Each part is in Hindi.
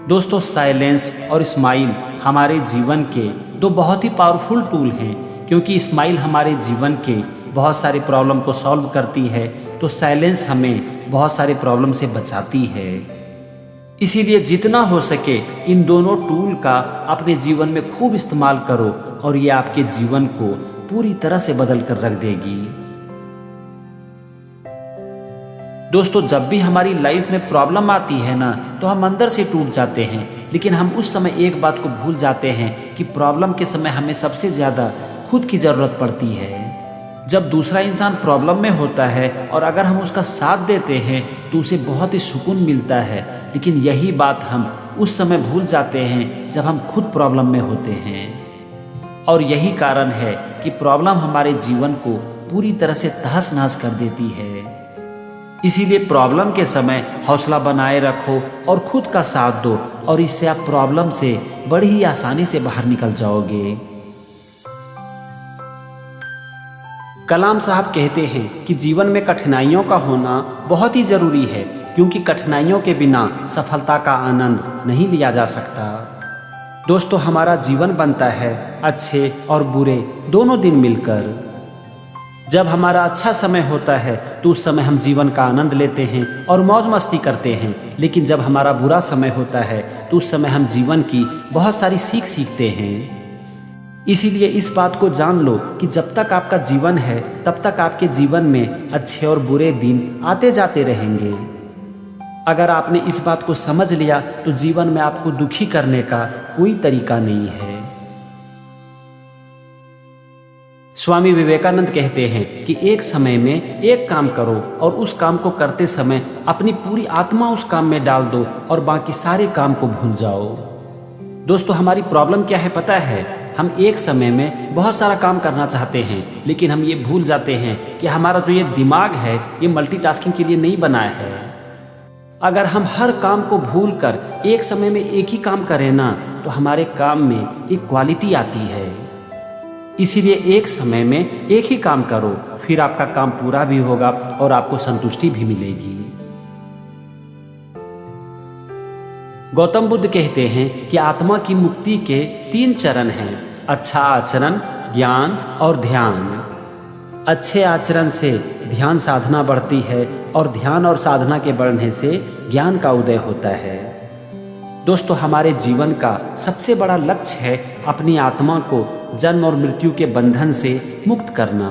दोस्तों, साइलेंस और स्माइल हमारे जीवन के दो बहुत ही पावरफुल टूल हैं, क्योंकि स्माइल हमारे जीवन के बहुत सारे प्रॉब्लम को सॉल्व करती है, तो साइलेंस हमें बहुत सारे प्रॉब्लम से बचाती है। इसीलिए जितना हो सके इन दोनों टूल का अपने जीवन में खूब इस्तेमाल करो और ये आपके जीवन को पूरी तरह से बदल कर रख देगी। दोस्तों, जब भी हमारी लाइफ में प्रॉब्लम आती है ना, तो हम अंदर से टूट जाते हैं, लेकिन हम उस समय एक बात को भूल जाते हैं कि प्रॉब्लम के समय हमें सबसे ज़्यादा खुद की ज़रूरत पड़ती है। जब दूसरा इंसान प्रॉब्लम में होता है और अगर हम उसका साथ देते हैं तो उसे बहुत ही सुकून मिलता है, लेकिन यही बात हम उस समय भूल जाते हैं जब हम खुद प्रॉब्लम में होते हैं। और यही कारण है कि प्रॉब्लम हमारे जीवन को पूरी तरह से तहस नहस कर देती है। इसीलिए प्रॉब्लम के समय हौसला बनाए रखो और खुद का साथ दो, और इससे आप प्रॉब्लम से बड़ी ही आसानी से बाहर निकल जाओगे। कलाम साहब कहते हैं कि जीवन में कठिनाइयों का होना बहुत ही जरूरी है, क्योंकि कठिनाइयों के बिना सफलता का आनंद नहीं लिया जा सकता। दोस्तों, हमारा जीवन बनता है अच्छे और बुरे दोनों दिन मिलकर। जब हमारा अच्छा समय होता है तो उस समय हम जीवन का आनंद लेते हैं और मौज मस्ती करते हैं, लेकिन जब हमारा बुरा समय होता है तो उस समय हम जीवन की बहुत सारी सीख सीखते हैं। इसीलिए इस बात को जान लो कि जब तक आपका जीवन है तब तक आपके जीवन में अच्छे और बुरे दिन आते जाते रहेंगे। अगर आपने इस बात को समझ लिया तो जीवन में आपको दुखी करने का कोई तरीका नहीं है। स्वामी विवेकानंद कहते हैं कि एक समय में एक काम करो और उस काम को करते समय अपनी पूरी आत्मा उस काम में डाल दो और बाकी सारे काम को भूल जाओ। दोस्तों, हमारी प्रॉब्लम क्या है पता है? हम एक समय में बहुत सारा काम करना चाहते हैं, लेकिन हम ये भूल जाते हैं कि हमारा जो ये दिमाग है ये मल्टीटास्किंग के लिए नहीं बना है। अगर हम हर काम को भूल कर एक समय में एक ही काम करें ना, तो हमारे काम में एक क्वालिटी आती है। इसीलिए एक समय में एक ही काम करो, फिर आपका काम पूरा भी होगा और आपको संतुष्टि भी मिलेगी। गौतम बुद्ध कहते हैं कि आत्मा की मुक्ति के 3 चरण हैं: अच्छा आचरण, ज्ञान और ध्यान। अच्छे आचरण से ध्यान साधना बढ़ती है और ध्यान और साधना के बढ़ने से ज्ञान का उदय होता है। दोस्तों, हमारे जीवन का सबसे बड़ा लक्ष्य है अपनी आत्मा को जन्म और मृत्यु के बंधन से मुक्त करना।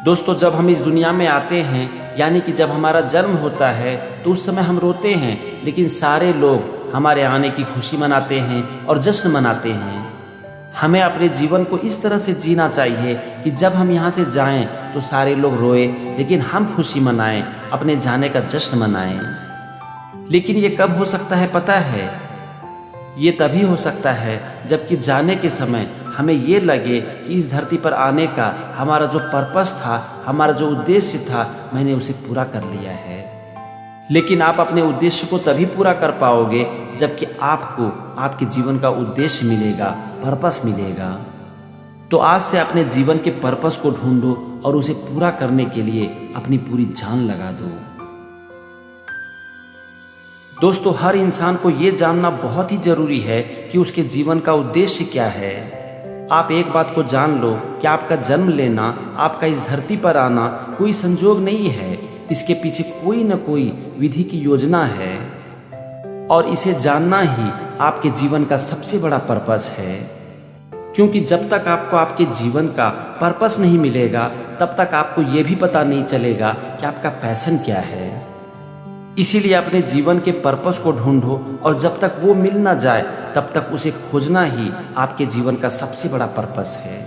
दोस्तों, जब हम इस दुनिया में आते हैं, यानी कि जब हमारा जन्म होता है, तो उस समय हम रोते हैं, लेकिन सारे लोग हमारे आने की खुशी मनाते हैं और जश्न मनाते हैं। हमें अपने जीवन को इस तरह से जीना चाहिए कि जब हम यहाँ से जाएं तो सारे लोग रोए, लेकिन हम खुशी मनाएं, अपने जाने का जश्न मनाएं। लेकिन ये कब हो सकता है पता है? ये तभी हो सकता है जबकि जाने के समय हमें ये लगे कि इस धरती पर आने का हमारा जो पर्पस था, हमारा जो उद्देश्य था, मैंने उसे पूरा कर लिया है। लेकिन आप अपने उद्देश्य को तभी पूरा कर पाओगे जबकि आपको आपके जीवन का उद्देश्य मिलेगा, पर्पस मिलेगा। तो आज से अपने जीवन के पर्पस को ढूंढो और उसे पूरा करने के लिए अपनी पूरी जान लगा दो। दोस्तों, हर इंसान को ये जानना बहुत ही जरूरी है कि उसके जीवन का उद्देश्य क्या है। आप एक बात को जान लो कि आपका जन्म लेना, आपका इस धरती पर आना कोई संजोग नहीं है, इसके पीछे कोई न कोई विधि की योजना है, और इसे जानना ही आपके जीवन का सबसे बड़ा पर्पस है। क्योंकि जब तक आपको आपके जीवन का पर्पस नहीं मिलेगा, तब तक आपको ये भी पता नहीं चलेगा कि आपका पैशन क्या है। इसीलिए अपने जीवन के पर्पस को ढूंढो, और जब तक वो मिल ना जाए तब तक उसे खोजना ही आपके जीवन का सबसे बड़ा पर्पस है।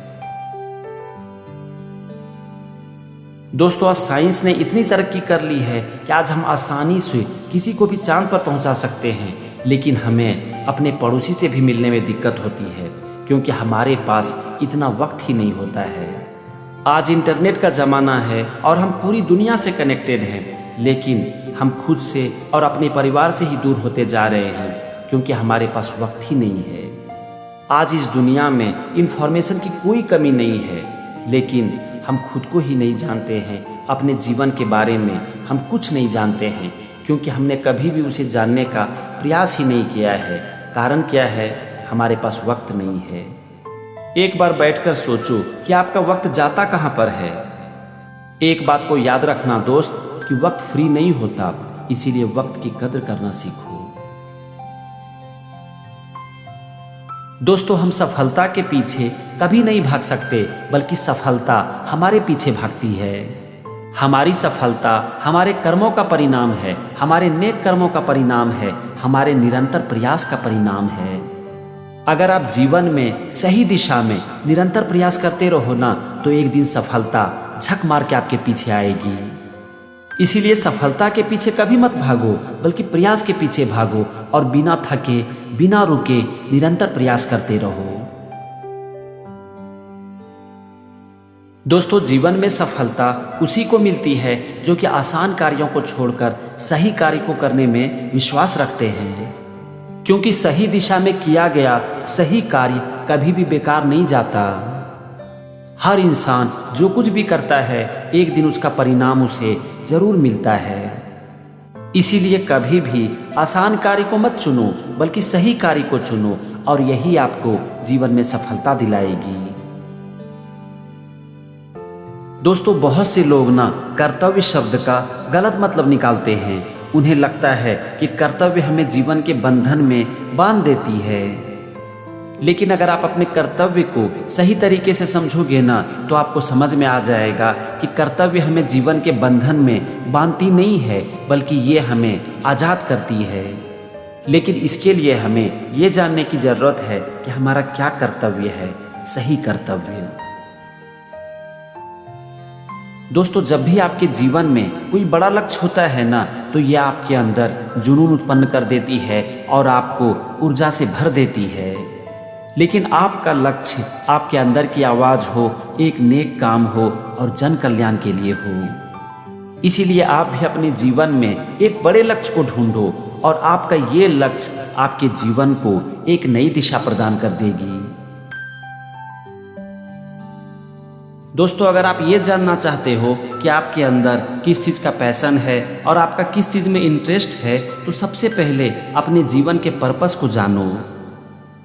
दोस्तों, आज साइंस ने इतनी तरक्की कर ली है कि आज हम आसानी से किसी को भी चांद पर पहुंचा सकते हैं, लेकिन हमें अपने पड़ोसी से भी मिलने में दिक्कत होती है, क्योंकि हमारे पास इतना वक्त ही नहीं होता है। आज इंटरनेट का ज़माना है और हम पूरी दुनिया से कनेक्टेड हैं, लेकिन हम खुद से और अपने परिवार से ही दूर होते जा रहे हैं, क्योंकि हमारे पास वक्त ही नहीं है। आज इस दुनिया में इंफॉर्मेशन की कोई कमी नहीं है, लेकिन हम खुद को ही नहीं जानते हैं, अपने जीवन के बारे में हम कुछ नहीं जानते हैं, क्योंकि हमने कभी भी उसे जानने का प्रयास ही नहीं किया है। कारण क्या है? हमारे पास वक्त नहीं है। एक बार बैठकर सोचो कि आपका वक्त जाता कहाँ पर है। एक बात को याद रखना दोस्त कि वक्त फ्री नहीं होता, इसीलिए वक्त की कदर करना सीखो। दोस्तों, हम सफलता के पीछे कभी नहीं भाग सकते, बल्कि सफलता हमारे पीछे भागती है। हमारी सफलता हमारे कर्मों का परिणाम है, हमारे नेक कर्मों का परिणाम है, हमारे निरंतर प्रयास का परिणाम है। अगर आप जीवन में सही दिशा में निरंतर प्रयास करते रहो ना, तो एक दिन सफलता झक मार के आपके पीछे आएगी। इसीलिए सफलता के पीछे कभी मत भागो, बल्कि प्रयास के पीछे भागो और बिना थके, बिना रुके निरंतर प्रयास करते रहो। दोस्तों, जीवन में सफलता उसी को मिलती है जो कि आसान कार्यों को छोड़कर सही कार्य को करने में विश्वास रखते हैं। क्योंकि सही दिशा में किया गया सही कार्य कभी भी बेकार नहीं जाता। हर इंसान जो कुछ भी करता है, एक दिन उसका परिणाम उसे जरूर मिलता है। इसीलिए कभी भी आसान कार्य को मत चुनो, बल्कि सही कार्य को चुनो, और यही आपको जीवन में सफलता दिलाएगी। दोस्तों, बहुत से लोग ना कर्तव्य शब्द का गलत मतलब निकालते हैं। उन्हें लगता है कि कर्तव्य हमें जीवन के बंधन में बांध देती है। लेकिन अगर आप अपने कर्तव्य को सही तरीके से समझोगे ना, तो आपको समझ में आ जाएगा कि कर्तव्य हमें जीवन के बंधन में बांधती नहीं है, बल्कि ये हमें आज़ाद करती है। लेकिन इसके लिए हमें ये जानने की ज़रूरत है कि हमारा क्या कर्तव्य है, सही कर्तव्य। दोस्तों, जब भी आपके जीवन में कोई बड़ा लक्ष्य होता है ना, तो यह आपके अंदर जुनून उत्पन्न कर देती है और आपको ऊर्जा से भर देती है। लेकिन आपका लक्ष्य आपके अंदर की आवाज हो, एक नेक काम हो और जन कल्याण के लिए हो। इसीलिए आप भी अपने जीवन में एक बड़े लक्ष्य को ढूंढो, और आपका ये लक्ष्य आपके जीवन को एक नई दिशा प्रदान कर देगी। दोस्तों, अगर आप ये जानना चाहते हो कि आपके अंदर किस चीज़ का पैशन है और आपका किस चीज़ में इंटरेस्ट है, तो सबसे पहले अपने जीवन के पर्पस को जानो।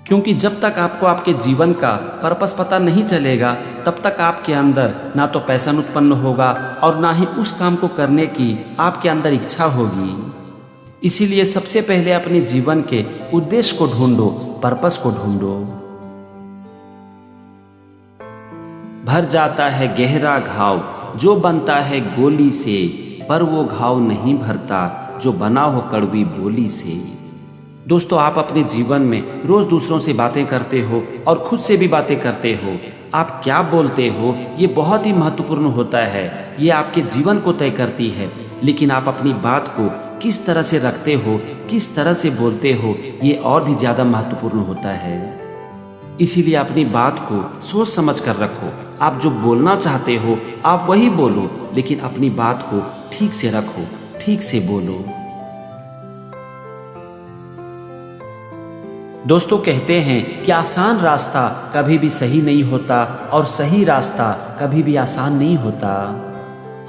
क्योंकि जब तक आपको आपके जीवन का पर्पस पता नहीं चलेगा, तब तक आपके अंदर ना तो पैशन उत्पन्न होगा और ना ही उस काम को करने की आपके अंदर इच्छा होगी। इसीलिए सबसे पहले अपने जीवन के उद्देश्य को ढूंढो, पर्पस को ढूंढो। भर जाता है गहरा घाव जो बनता है गोली से, पर वो घाव नहीं भरता जो बना हो कड़वी बोली से। दोस्तों, आप अपने जीवन में रोज दूसरों से बातें करते हो और खुद से भी बातें करते हो। आप क्या बोलते हो ये बहुत ही महत्वपूर्ण होता है, ये आपके जीवन को तय करती है। लेकिन आप अपनी बात को किस तरह से रखते हो, किस तरह से बोलते हो, ये और भी ज़्यादा महत्वपूर्ण होता है। इसीलिए अपनी बात को सोच समझ कर रखो। आप जो बोलना चाहते हो आप वही बोलो, लेकिन अपनी बात को ठीक से रखो, ठीक से बोलो। दोस्तों, कहते हैं कि आसान रास्ता कभी भी सही नहीं होता और सही रास्ता कभी भी आसान नहीं होता।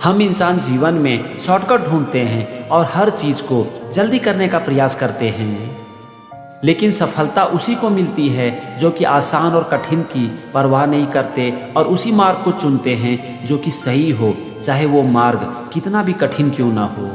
हम इंसान जीवन में शॉर्टकट ढूंढते हैं और हर चीज को जल्दी करने का प्रयास करते हैं। लेकिन सफलता उसी को मिलती है जो कि आसान और कठिन की परवाह नहीं करते और उसी मार्ग को चुनते हैं जो कि सही हो, चाहे वो मार्ग कितना भी कठिन क्यों ना हो।